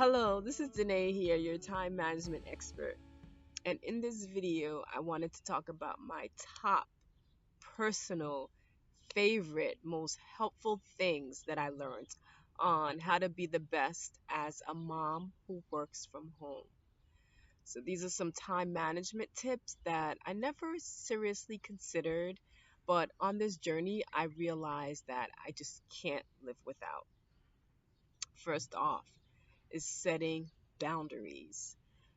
Hello, this is Diné here, your time management expert. And in this video, I wanted to talk about my top personal, favorite, most helpful things that I learned on how to be the best as a mom who works from home. So these are some time management tips that I never seriously considered, but on this journey, I realized that I just can't live without. First off, is setting boundaries.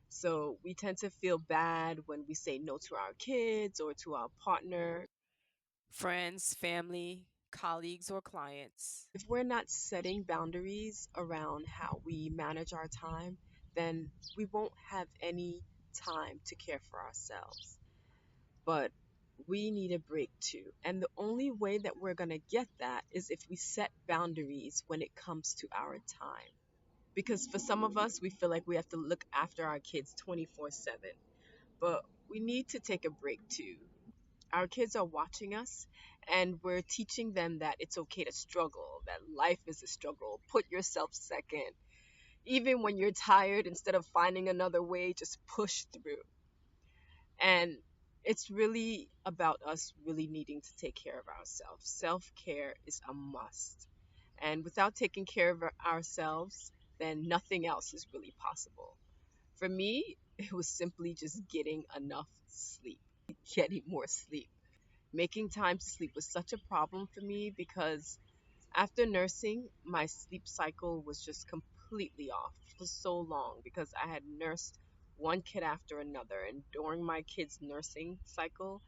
So we tend to feel bad when we say no to our kids or to our partner. Friends, family, colleagues, or clients. If we're not setting boundaries around how we manage our time, then we won't have any time to care for ourselves. But we need a break too. And the only way that we're going to get that is if we set boundaries when it comes to our time. Because for some of us, we feel like we have to look after our kids 24/7, but we need to take a break too. Our kids are watching us, and we're teaching them that it's okay to struggle, that life is a struggle. Put yourself second. Even when you're tired, instead of finding another way, just push through. And it's really about us really needing to take care of ourselves. Self care is a must. And without taking care of ourselves, then nothing else is really possible. For me, it was simply just getting enough sleep, getting more sleep. Making time to sleep was such a problem for me because after nursing, my sleep cycle was just completely off for so long because I had nursed one kid after another. And during my kids' nursing cycle,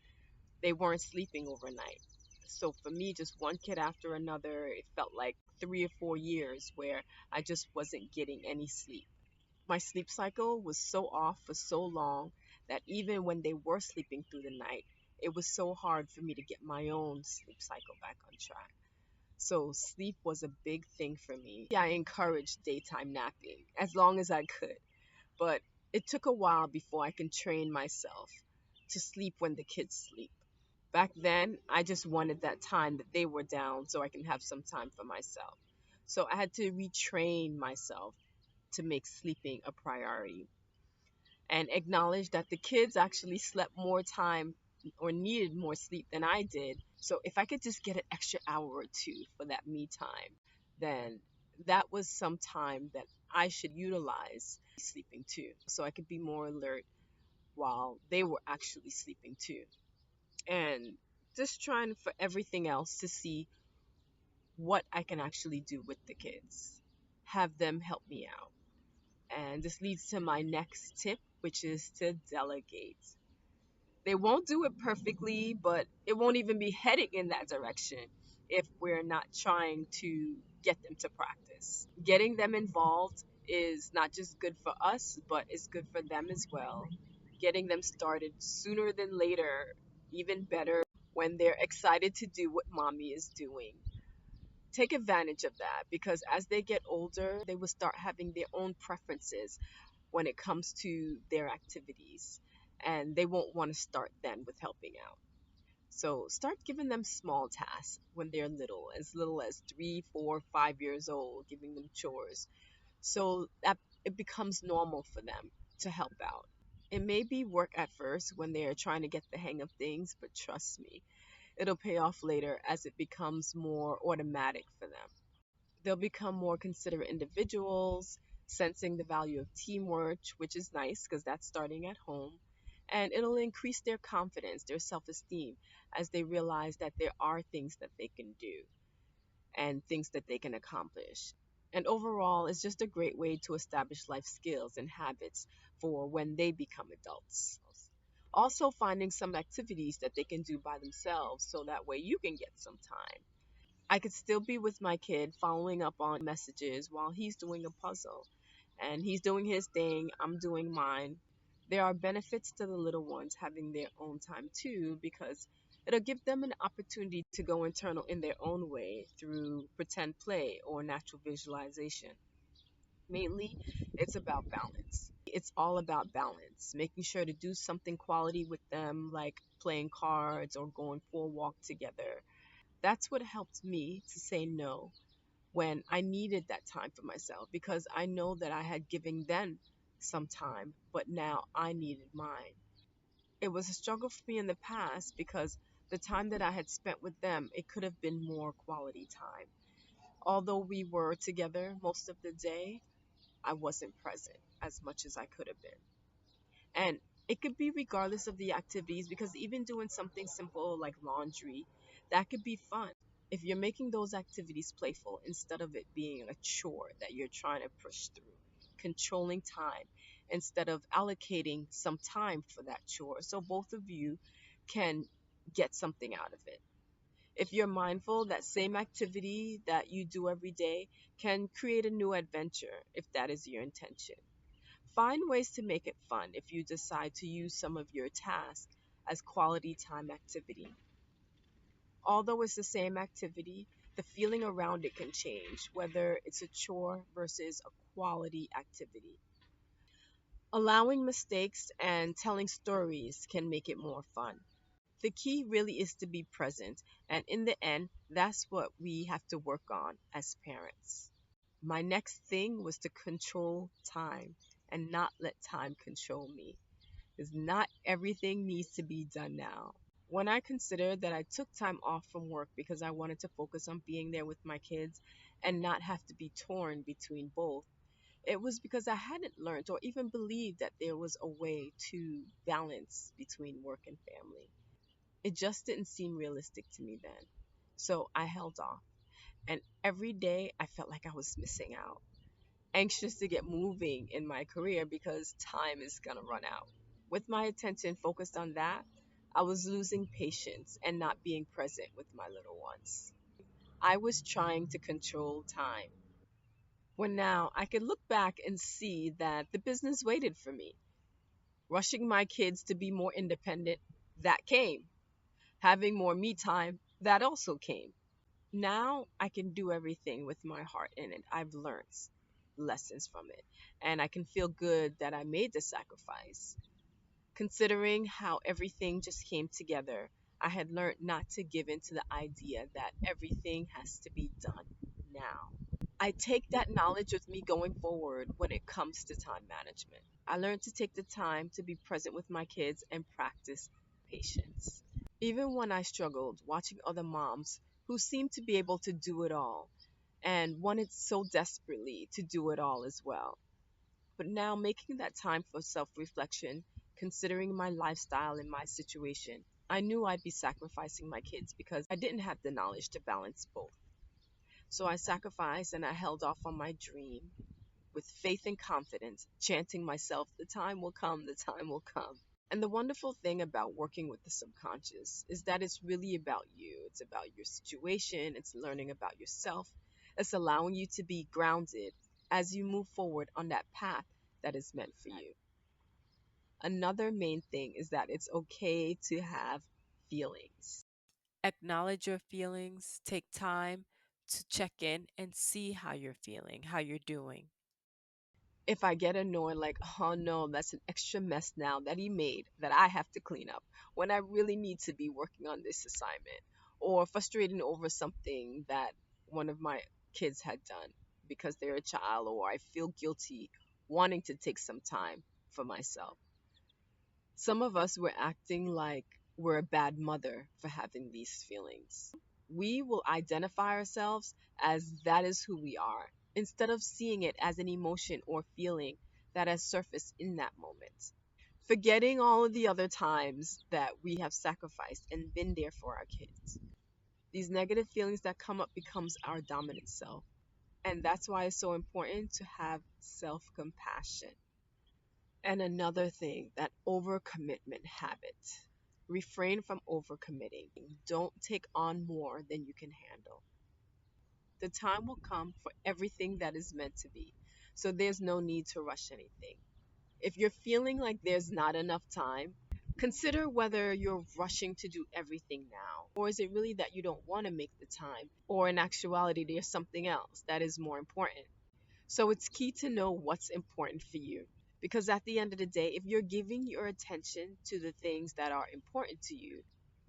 they weren't sleeping overnight. So for me, just one kid after another, it felt like 3 or 4 years where I just wasn't getting any sleep. My sleep cycle was so off for so long that even when they were sleeping through the night, it was so hard for me to get my own sleep cycle back on track. So sleep was a big thing for me. I encouraged daytime napping as long as I could, but it took a while before I can train myself to sleep when the kids sleep. Back then, I just wanted that time that they were down so I can have some time for myself. So I had to retrain myself to make sleeping a priority and acknowledge that the kids actually slept more time or needed more sleep than I did. So if I could just get an extra hour or two for that me time, then that was some time that I should utilize sleeping too. So I could be more alert while they were actually sleeping too. And just trying for everything else to see what I can actually do with the kids. Have them help me out. And this leads to my next tip, which is to delegate. They won't do it perfectly, but it won't even be heading in that direction if we're not trying to get them to practice. Getting them involved is not just good for us, but it's good for them as well. Getting them started sooner than later, even better when they're excited to do what mommy is doing. Take advantage of that because as they get older, they will start having their own preferences when it comes to their activities, and they won't want to start then with helping out. So start giving them small tasks when they're little as 3, 4, 5 years old, giving them chores so that it becomes normal for them to help out. It may be work at first when they are trying to get the hang of things, but trust me, it'll pay off later as it becomes more automatic for them. They'll become more considerate individuals, sensing the value of teamwork, which is nice because that's starting at home. And it'll increase their confidence, their self esteem, as they realize that there are things that they can do and things that they can accomplish. And overall, it's just a great way to establish life skills and habits for when they become adults. Also, finding some activities that they can do by themselves so that way you can get some time. I could still be with my kid following up on messages while he's doing a puzzle and he's doing his thing, I'm doing mine. There are benefits to the little ones having their own time too because it'll give them an opportunity to go internal in their own way through pretend play or natural visualization. Mainly, it's about balance. It's all about balance, making sure to do something quality with them, like playing cards or going for a walk together. That's what helped me to say no when I needed that time for myself because I know that I had given them some time, but now I needed mine. It was a struggle for me in the past because the time that I had spent with them, it could have been more quality time. Although we were together most of the day, I wasn't present as much as I could have been. And it could be regardless of the activities because even doing something simple like laundry, that could be fun. If you're making those activities playful instead of it being a chore that you're trying to push through, controlling time instead of allocating some time for that chore so both of you can get something out of it. If you're mindful, that same activity that you do every day can create a new adventure if that is your intention. Find ways to make it fun if you decide to use some of your tasks as quality time activity. Although it's the same activity, the feeling around it can change, whether it's a chore versus a quality activity. Allowing mistakes and telling stories can make it more fun. The key really is to be present, and in the end, that's what we have to work on as parents. My next thing was to control time and not let time control me, because not everything needs to be done now. When I considered that I took time off from work because I wanted to focus on being there with my kids and not have to be torn between both, it was because I hadn't learned or even believed that there was a way to balance between work and family. It just didn't seem realistic to me then. So I held off. And every day I felt like I was missing out, anxious to get moving in my career because time is going to run out. With my attention focused on that, I was losing patience and not being present with my little ones. I was trying to control time. When now I could look back and see that the business waited for me. Rushing my kids to be more independent, that came. Having more me time, that also came. Now I can do everything with my heart in it. I've learned lessons from it, and I can feel good that I made the sacrifice. Considering how everything just came together, I had learned not to give in to the idea that everything has to be done now. I take that knowledge with me going forward when it comes to time management. I learned to take the time to be present with my kids and practice patience. Even when I struggled watching other moms who seemed to be able to do it all and wanted so desperately to do it all as well. But now making that time for self reflection, considering my lifestyle and my situation, I knew I'd be sacrificing my kids because I didn't have the knowledge to balance both. So I sacrificed and I held off on my dream with faith and confidence, chanting myself, the time will come, the time will come. And the wonderful thing about working with the subconscious is that it's really about you. It's about your situation, it's learning about yourself, it's allowing you to be grounded as you move forward on that path that is meant for you. Another main thing is that it's okay to have feelings. Acknowledge your feelings, take time to check in and see how you're feeling, how you're doing. If I get annoyed, like, oh no, that's an extra mess now that he made that I have to clean up when I really need to be working on this assignment, or frustrated over something that one of my kids had done because they're a child, or I feel guilty wanting to take some time for myself. Some of us were acting like we're a bad mother for having these feelings. We will identify ourselves as that is who we are, instead of seeing it as an emotion or feeling that has surfaced in that moment. Forgetting all of the other times that we have sacrificed and been there for our kids. These negative feelings that come up becomes our dominant self. And that's why it's so important to have self-compassion. And another thing, that overcommitment habit. Refrain from overcommitting. Don't take on more than you can handle. The time will come for everything that is meant to be. So there's no need to rush anything. If you're feeling like there's not enough time, consider whether you're rushing to do everything now, or is it really that you don't want to make the time, or in actuality, there's something else that is more important. So it's key to know what's important for you. Because at the end of the day, if you're giving your attention to the things that are important to you,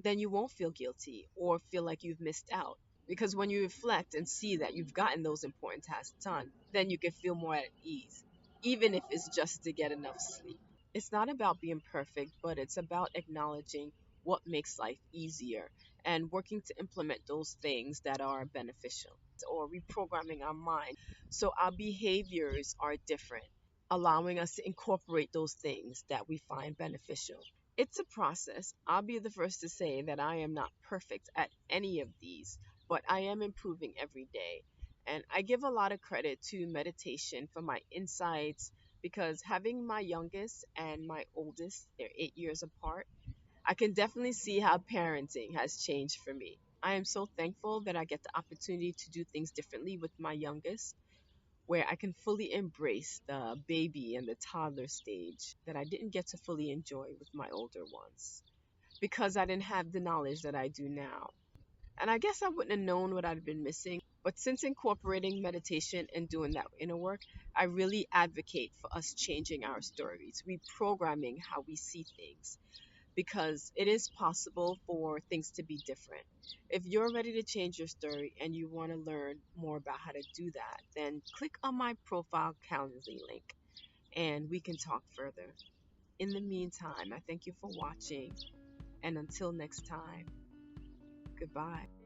then you won't feel guilty or feel like you've missed out. Because when you reflect and see that you've gotten those important tasks done, then you can feel more at ease, even if it's just to get enough sleep. It's not about being perfect, but it's about acknowledging what makes life easier and working to implement those things that are beneficial or reprogramming our mind so our behaviors are different, allowing us to incorporate those things that we find beneficial. It's a process. I'll be the first to say that I am not perfect at any of these, but I am improving every day. And I give a lot of credit to meditation for my insights because having my youngest and my oldest, they're 8 years apart, I can definitely see how parenting has changed for me. I am so thankful that I get the opportunity to do things differently with my youngest, where I can fully embrace the baby and the toddler stage that I didn't get to fully enjoy with my older ones because I didn't have the knowledge that I do now. And I guess I wouldn't have known what I'd been missing. But since incorporating meditation and doing that inner work, I really advocate for us changing our stories, reprogramming how we see things, because it is possible for things to be different. If you're ready to change your story and you want to learn more about how to do that, then click on my profile Calendly link and we can talk further. In the meantime, I thank you for watching, and until next time, goodbye.